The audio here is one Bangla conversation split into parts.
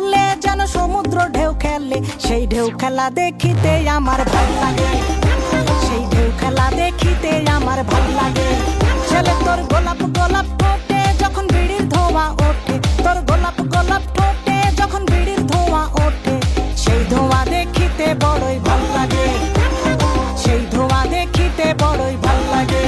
চুললে যেন সমুদ্র ঢেউ খেলে, সেই ঢেউ খেলা দেখিতে আমার ভাল লাগে, সেই ঢেউ খেলা দেখিতে আমার ভাল লাগে। ছেলে তোর গোলাপ গোলাপ ঠোঁটে যখন বিড়ির ধোঁয়া ওঠে, তোর গোলাপ গোলাপ ঠোঁটে যখন বিড়ির ধোঁয়া ওঠে, সেই ধোঁয়া দেখিতে বড়ই ভাল লাগে, সেই ধোঁয়া দেখিতে বড়ই ভাল লাগে।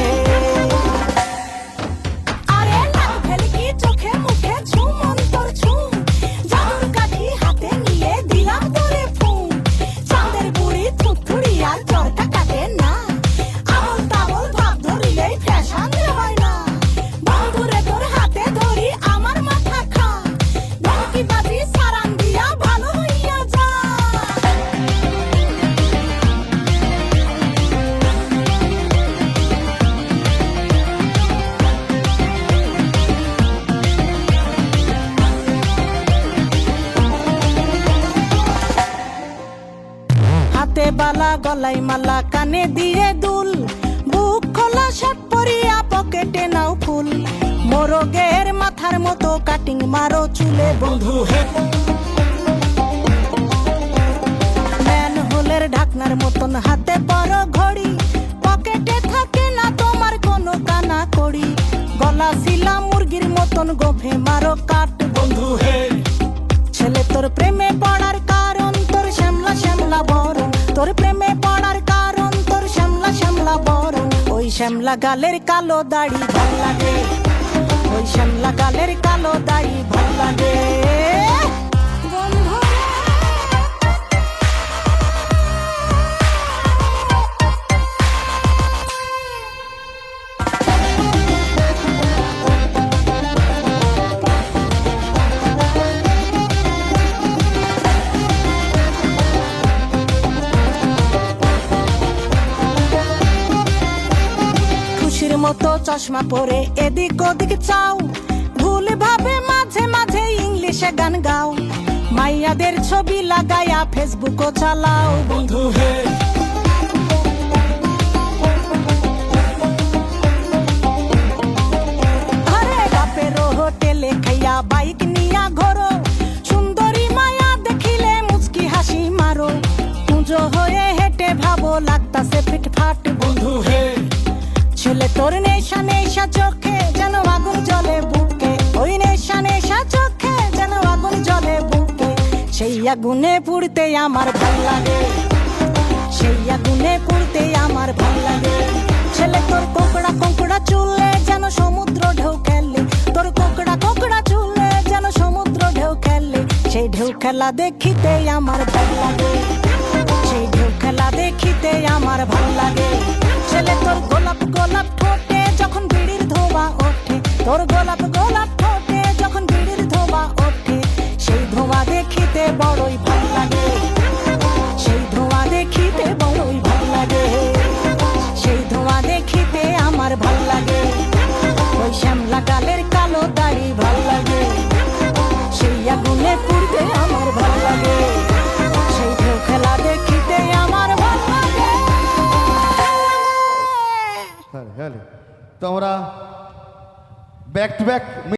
হাতে বালা গলায় মালা কানে দিয়ে দুল, বুক খোলা শার্ট পরিয়া পকেটে নাও ফুল, মোরগের মাথার মতো কাটিং মারো চুলে বন্ধু হে, ম্যান হোলের ঢাকনার মতন হাতে বড় ঘড়ি, পকেটে থাকে না তোমার কোনো কানা কড়ি, গলা শিলা মুরগির মতন গোফে মারো কাট বন্ধু হে। ছেলে তোর প্রেমে পড়ার কারণ তোর শ্যামলা শ্যামলা বরণ, তোর প্রেমে পড়ার কারণ তোর শ্যামলা শ্যামলা বরণ, ওই শ্যামলা গালের কালো দাড়ি ভাল লাগে, ওই শ্যামলা গালের কালো দাড়ি ভাল লাগে। মতো চশমা পরে এদিক ওদিক চাও, ভুল ভাবে মাঝে মাঝে ইংলিশে গান গাও, মাইয়াদের ছবি লাগায়া ফেসবুকও চালাও বন্ধু হে। আরে বাপের হোটেলে খাইয়া বাইক নিয়া ঘোরো, সুন্দরী মায়া দেখিলে মুচকি হাসি মারো, পুজো হয়ে হেঁটে ভাবো লাগতাছে ফিটফাট বন্ধু হে। ছেলে তোর নেশা নেশা চোখে যেন আগুন জ্বলে বুকে, ওই নেশা নেশা চোখে যেন আগুন জ্বলে বুকে, সেই আগুনে পুড়তে আমার ভাল লাগে, সেই আগুনে পুড়তে আমার ভাল লাগে। ছেলে তোর কোকড়া কোকড়া চুলে যেন সমুদ্র ঢেউ খেলে, তোর কোকড়া কোকড়া চুলে যেন সমুদ্র ঢেউ খেলে, সেই ঢেউ খেলা দেখিতে আমার ভাল লাগে, সেই ঢেউ খেলা দেখিতে আমার ভাল লাগে। ছেলে তোর গোলাপ গোলাপ ঠোঁটে যখন বিড়ির ধোঁয়া ওঠে, তোর গোলাপ গোলাপ ঠোঁটে যখন বিড়ির ধোঁয়া ওঠে, সেই ধোঁয়া দেখিতে বড়ই ভাল লাগে, সেই ধোঁয়া দেখিতে বড়ই ভাল লাগে, সেই ধোঁয়া দেখিতে আমার ভাল লাগে, ওই শ্যামলা গালের কালো দাড়ি ভাল লাগে, সেই আগুনে পুড়তে আমার ভাল লাগে, সেই ঢেউ খেলা দেখিতে আমার ভাল লাগে। তো আমরা ব্যাক টু ব্যাক